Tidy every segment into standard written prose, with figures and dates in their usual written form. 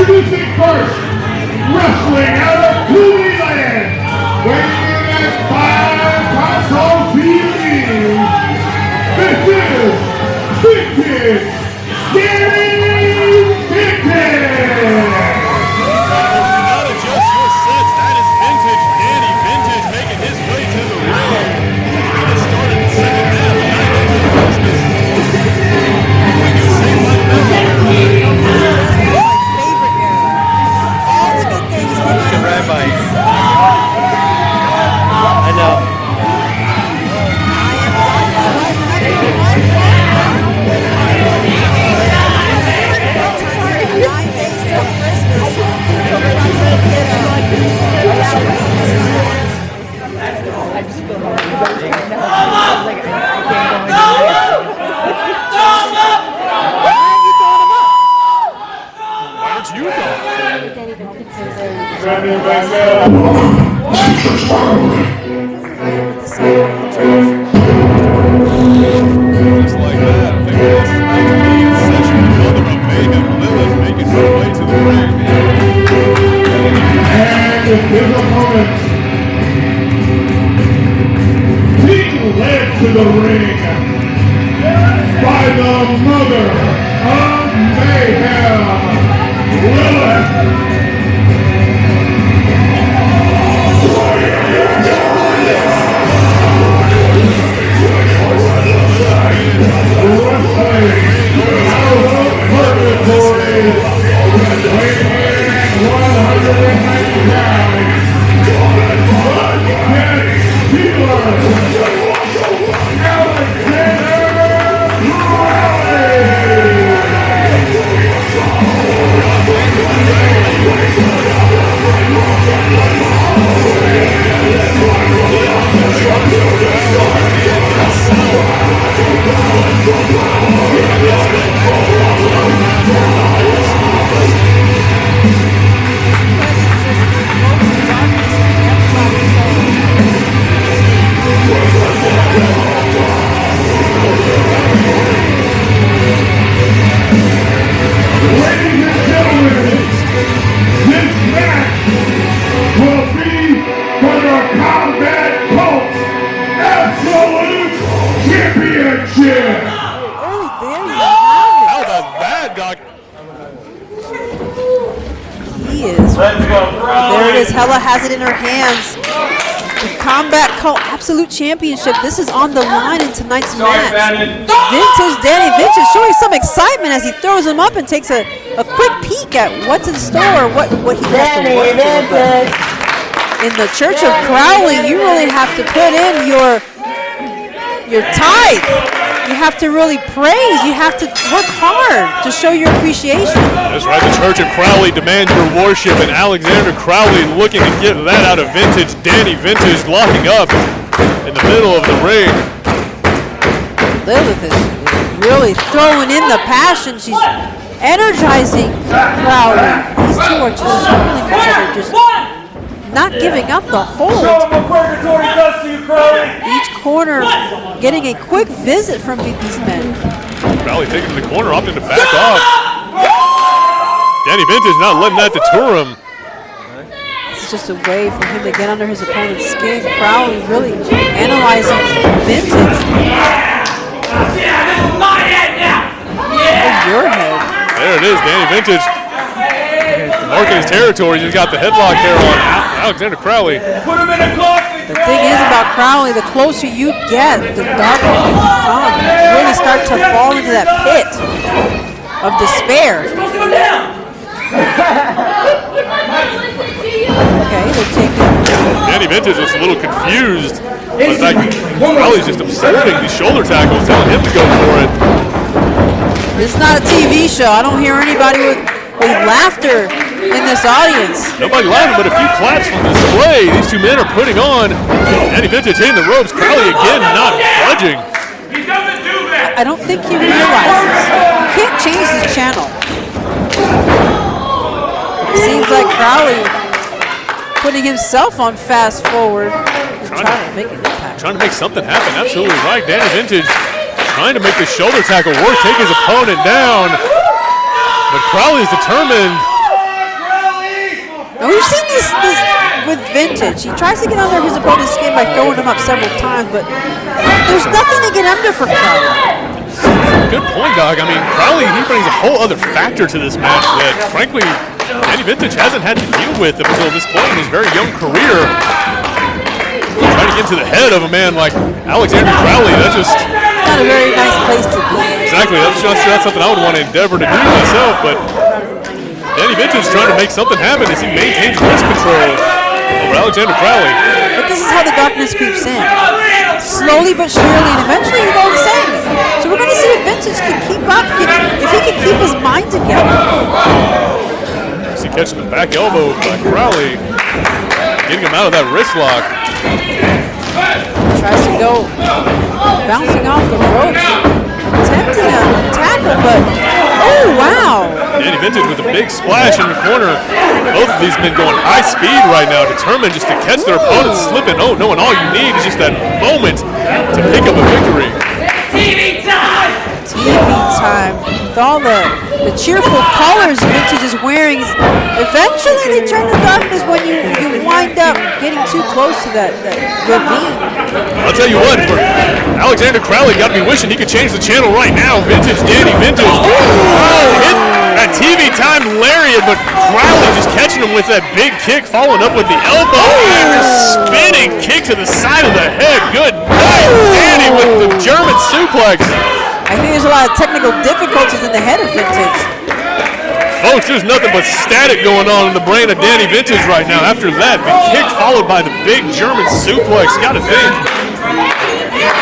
Introducing first, wrestling out of Cleveland, weighing in at 5 pounds on TV. This is Vintage Danny Vintage. Not adjust your sets. That is Vintage Danny Vintage making his way to the ring. It started the second half of Night Into Christmas. I know. Why aren't you going? Just like that, I think this is meant to be in session. Mother of Mayhem, Lilith making her way to the ring. And his opponent, being led to the ring by the Mother of Mayhem, Lilith. There it is. Hella has it in her hands. The Combat Cult Absolute Championship. This is on the line in tonight's match. Vintage Danny Vintage showing some excitement as he throws him up and takes a quick peek at what's in store, what he has to work for. In the Church of Crowley, you really have to put in your tithe. You have to really praise. You have to work hard to show your appreciation. That's right. The Church of Crowley demands your worship, and Alexander Crowley looking to get that out of Vintage Danny Vintage, locking up in the middle of the ring. Lilith is really throwing in the passion. She's energizing Crowley. These two are just struggling each other, just not giving up the hold. Each corner getting a quick visit from these men. Crowley taking to the corner, opting to back off. Danny Vintage not letting that deter him. It's just a way for him to get under his opponent's skin. Crowley really analyzing Vintage. Your head. There it is, Danny Vintage. Marking his territory, he's got the headlock there on Alexander Crowley. Put him in a coffin. The thing is about Crowley, the closer you get, the darker you become. You really start to fall into that pit of despair. It's supposed to go down. Okay, they're taking. Danny Vintage was a little confused. In fact, Crowley's just absorbing these shoulder tackles, telling him to go for it. This is not a TV show. I don't hear anybody with laughter in this audience. Nobody laughing, but a few claps from the display. These two men are putting on. Danny Vintage hitting the ropes. Crowley again not budging. He doesn't do that. I don't think he realizes. You can't change his channel. It seems like Crowley putting himself on fast forward and trying to make an impact. Trying to make something happen. Absolutely right. Danny Vintage trying to make the shoulder tackle work, take his opponent down. But Crowley's determined And we've seen this with Vintage. He tries to get under his opponent's skin by throwing him up several times, but there's nothing to get under for Crowley. Good point, Doc. I mean, Crowley, he brings a whole other factor to this match that, frankly, Danny Vintage hasn't had to deal with up until this point in his very young career. Trying to get into the head of a man like Alexander Crowley, that's just... Not a very nice place to be. Exactly. That's something I would want to endeavor to do myself, but Danny Vintage trying to make something happen as he maintains wrist control over Alexander Crowley. But this is how the darkness creeps in. Slowly but surely, and eventually you go insane. So we're going to see if Vintage can keep up, if he can keep his mind together. See catching the back elbow by Crowley, getting him out of that wrist lock. Tries to go bouncing off the ropes, attempting a tackle, but oh wow! Danny Vintage with a big splash in the corner. Both of these men going high speed right now, determined just to catch their opponents slipping. Oh no, and all you need is just that moment to pick up a victory. TV time! TV time. With all the cheerful colors Vintage is wearing, eventually they turn to darkness when you wind up getting too close to that ravine. I'll tell you what, for Alexander Crowley, got to be wishing he could change the channel right now. Vintage, Danny Vintage. Oh, hit that TV time lariat, but Crowley just catching him with that big kick, following up with the elbow after spinning kick to the side of the head. Good night, Danny with the German suplex. I think there's a lot of technical difficulties in the head of Vintage. Folks, there's nothing but static going on in the brain of Danny Vintage right now. After that, the kick followed by the big German suplex. Got to think.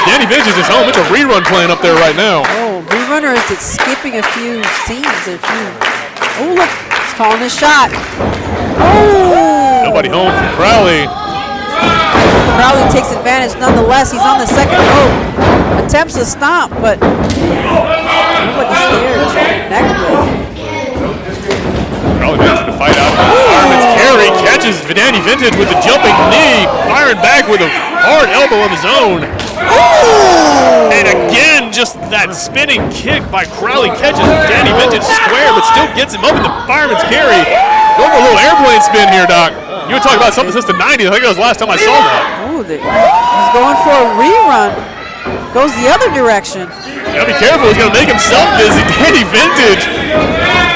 Danny Vintage is home. It's a rerun playing up there right now. Oh, rerunner is skipping a few scenes. Oh, look, he's calling a shot. Oh! Nobody home for Crowley. Crowley takes advantage nonetheless. He's on the second rope. Attempts to stop, but nobody's there to connect with. Crowley managing to fight out. Fireman's carry catches Danny Vintage with a jumping knee, firing back with a hard elbow of his own. Ooh. And again, just that spinning kick by Crowley catches Danny Vintage square, but still gets him up in the fireman's carry. Going for a little airplane spin here, Doc. You were talking about something since the 90s. I think that was the last time I saw that. Ooh, he's going for a rerun. Goes the other direction. Gotta be careful. He's gonna make himself dizzy. Danny Vintage.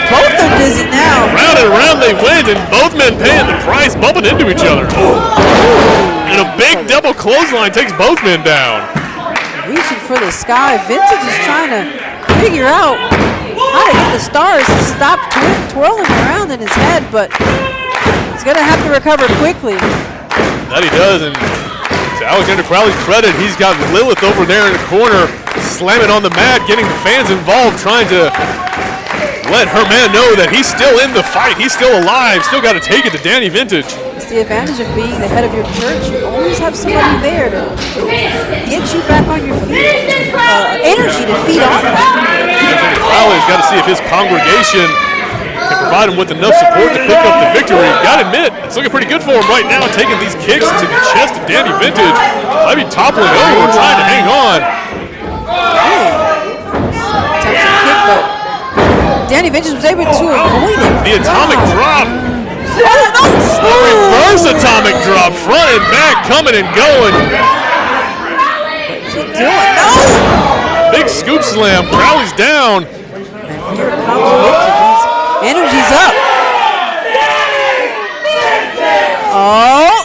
Both are dizzy now. Round and around they went, and both men paying the price, bumping into each other. And a big double clothesline takes both men down. Reaching for the sky. Vintage is trying to figure out how to get the stars to stop twirling around in his head, but he's gonna have to recover quickly. That he does, and to Alexander Crowley's credit, he's got Lilith over there in the corner, slamming on the mat, getting the fans involved, trying to let her man know that he's still in the fight, he's still alive, still got to take it to Danny Vintage. It's the advantage of being the head of your church. You always have somebody there to get you back on your feet, energy to feed off of. Crowley's got to see if his congregation can provide him with enough support to pick up the victory. Gotta admit, it's looking pretty good for him right now, taking these kicks to the chest of Danny Vintage. Might be toppling over, trying to hang on. Attempts to kick, but Danny Vintage was able to avoid it. The atomic drop. Oh, no! Reverse atomic drop, front and back, coming and going. What's he doing? No! Big scoop slam, Crowley's down. And here comes Vintage. Energy's up. Oh,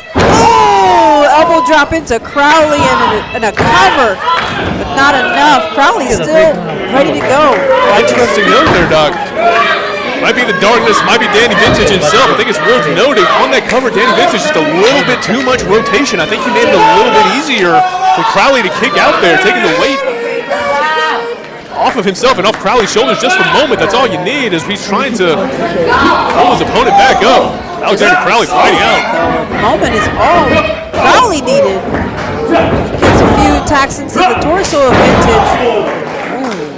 elbow drop into Crowley and a cover, but not enough. Crowley's still ready to go. Interesting note there, Doc. Might be the darkness, might be Danny Vintage himself. I think it's worth noting on that cover, Danny Vintage just a little bit too much rotation. I think he made it a little bit easier for Crowley to kick out there, taking the weight off of himself and off Crowley's shoulders just for a moment. That's all you need as he's trying to pull his opponent back up. Alexander Crowley fighting out. The moment is all Crowley needed. Gets a few attacks into the torso of Vintage. Ooh,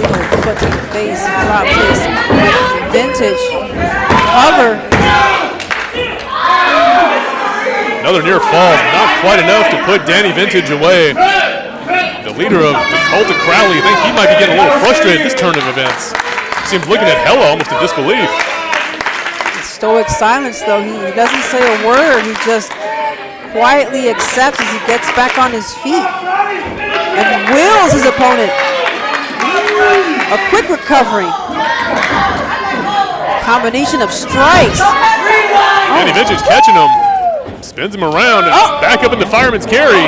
little foot to the face, drop this. Vintage, cover. Another near fall, not quite enough to put Danny Vintage away. The leader of the cult of Crowley, I think he might be getting a little frustrated this turn of events. Seems looking at Hella almost in disbelief. stoic silence, though. He doesn't say a word. He just quietly accepts as he gets back on his feet and wills his opponent. A quick recovery. Combination of strikes. Danny Vintage catching him. Spins him around and back up in the fireman's carry.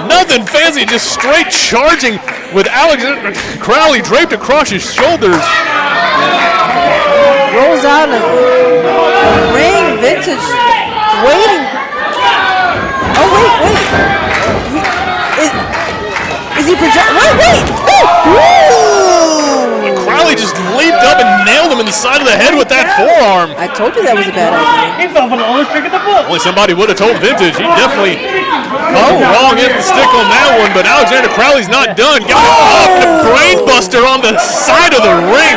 Nothing fancy, just straight charging with Alexander Crowley draped across his shoulders. Rolls out of the ring. Vintage waiting. Oh, wait. Is he projecting? Wait. Crowley just leaped up and nailed him in the side of the head with that forearm. I told you that was a bad idea. He fell for the oldest trick in the book. Only somebody would have told Vintage. He definitely wrong end the stick on that one, but Alexander Crowley's not done. Got a brain buster on the side of the ring.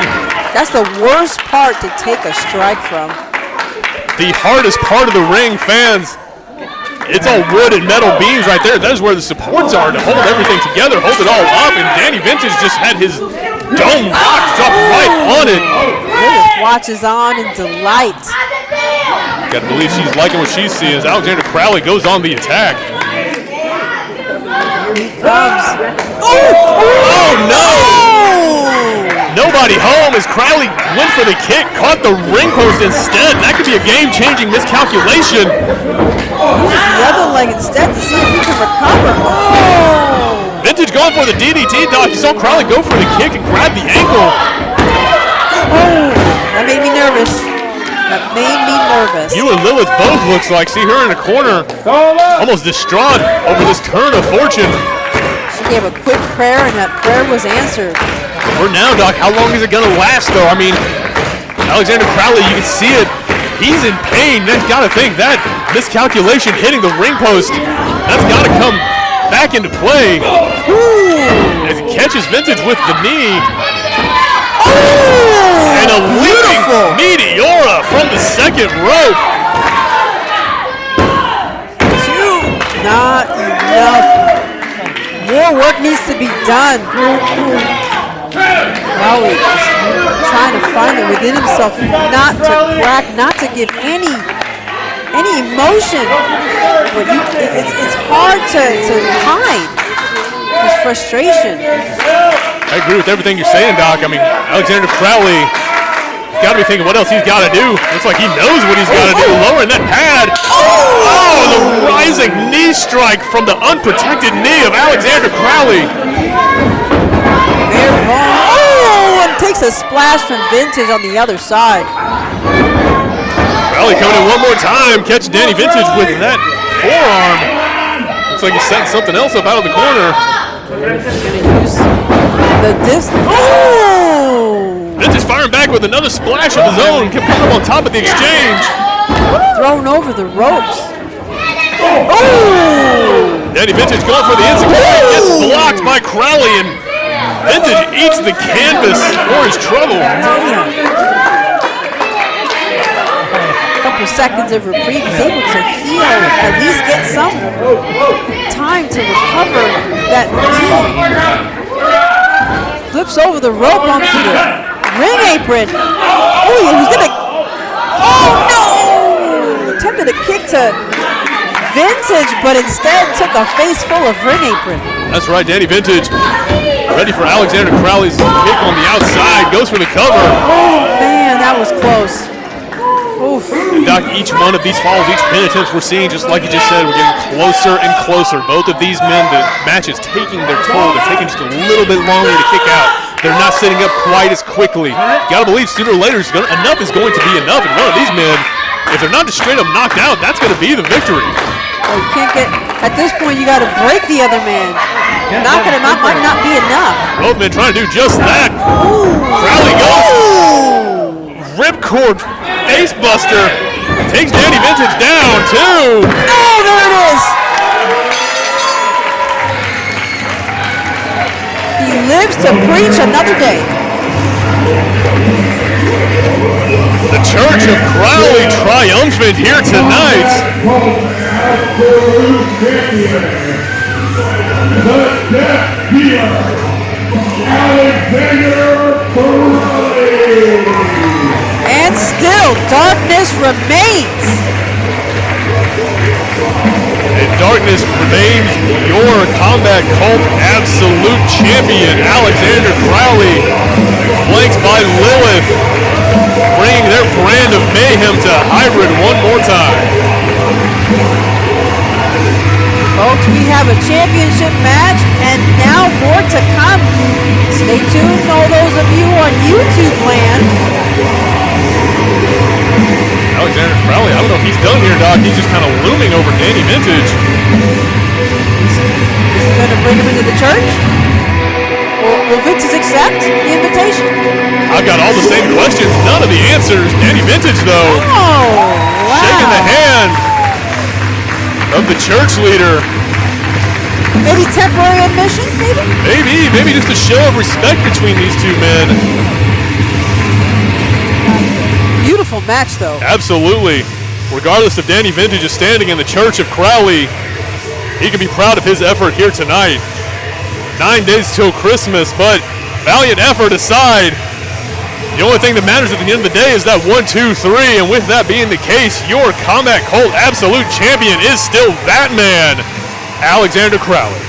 That's the worst part to take a strike from. The hardest part of the ring, fans. It's all wood and metal beams right there. That is where the supports are to hold everything together, hold it all up, and Danny Vintage just had his dome rock drop right on it. Vintage watches on in delight. Gotta believe she's liking what she's seeing as Alexander Crowley goes on the attack. Here he comes. Oh no! Nobody home as Crowley went for the kick, caught the ring post instead. That could be a game-changing miscalculation. Uses the other leg instead to see if he can recover. Oh! Vintage going for the DDT, Doc. You saw Crowley go for the kick and grab the ankle. Oh! That made me nervous. You and Lilith both looks like. See her in the corner, almost distraught over this turn of fortune. She gave a quick prayer, and that prayer was answered. For now, Doc, how long is it going to last, though? I mean, Alexander Crowley, you can see it. He's in pain. That's got to think that miscalculation hitting the ring post, that's got to come back into play. Ooh. As he catches Vintage with the knee. Oh, and a leaping Meteora from the second rope. Not enough. More work needs to be done. Crowley is trying to find it within himself not to crack, not to give any emotion. But it's hard to hide his frustration. I agree with everything you're saying, Doc. I mean, Alexander Crowley got to be thinking what else he's got to do. Looks like he knows what he's got to do. Lowering that pad. Oh, the rising knee strike from the unprotected knee of Alexander Crowley. Very wrong. Oh, and takes a splash from Vintage on the other side. Crowley coming in one more time. Catch Danny Vintage with that forearm. Looks like he's setting something else up out of the corner. Gonna use the disc. Oh! Vintage firing back with another splash of his own. Kept putting him on top of the exchange. Thrown over the ropes. Oh! Danny Vintage going for the insecurity. Gets blocked by Crowley, and Vintage eats the canvas for his trouble. Couple seconds of reprieve. He's able to heal, at least get some time to recover that knee. Flips over the rope onto the ring apron. Oh, he was gonna. Oh no! Attempted a kick to Vintage, but instead took a face full of ring apron. That's right, Danny Vintage ready for Alexander Crowley's kick on the outside. Goes for the cover. Oh man, that was close. Oof. And Doc, each one of these falls, each pin attempts we're seeing, just like you just said, we're getting closer and closer. Both of these men, the match is taking their toll. They're taking just a little bit longer to kick out. They're not sitting up quite as quickly. You gotta believe sooner or later enough is going to be enough. And one of these men, if they're not just straight up knocked out, that's gonna be the victory. Well, you can't get, at this point, you gotta break the other man. Knocking him out might not be enough. Both men trying to do just that. Crowley goes. Ripcord face buster. Takes Danny Vintage down, too. Oh, there it is. He lives to preach another day. The Church of Crowley triumphant here tonight. The death dealer, Alexander And still, darkness remains. And darkness remains your Combat Cult absolute champion, Alexander Crowley, flanked by Lilith, bringing their brand of mayhem to hybrid one more time. Folks, we have a championship match and now more to come. Stay tuned, all those of you on YouTube land. Alexander Crowley, I don't know if he's done here, Doc. He's just kind of looming over Danny Vintage. Is he going to bring him into the church? Will Vintage accept the invitation? I've got all the same questions, none of the answers. Danny Vintage, though, wow. shaking the hand of the church leader. Maybe temporary admission, maybe? Maybe just a show of respect between these two men. Beautiful match, though. Absolutely. Regardless if Danny Vintage is standing in the church of Crowley, he can be proud of his effort here tonight. 9 days till Christmas, but valiant effort aside, the only thing that matters at the end of the day is that 1, 2, 3, and with that being the case, your Combat Cult absolute champion is still that man, Alexander Crowley.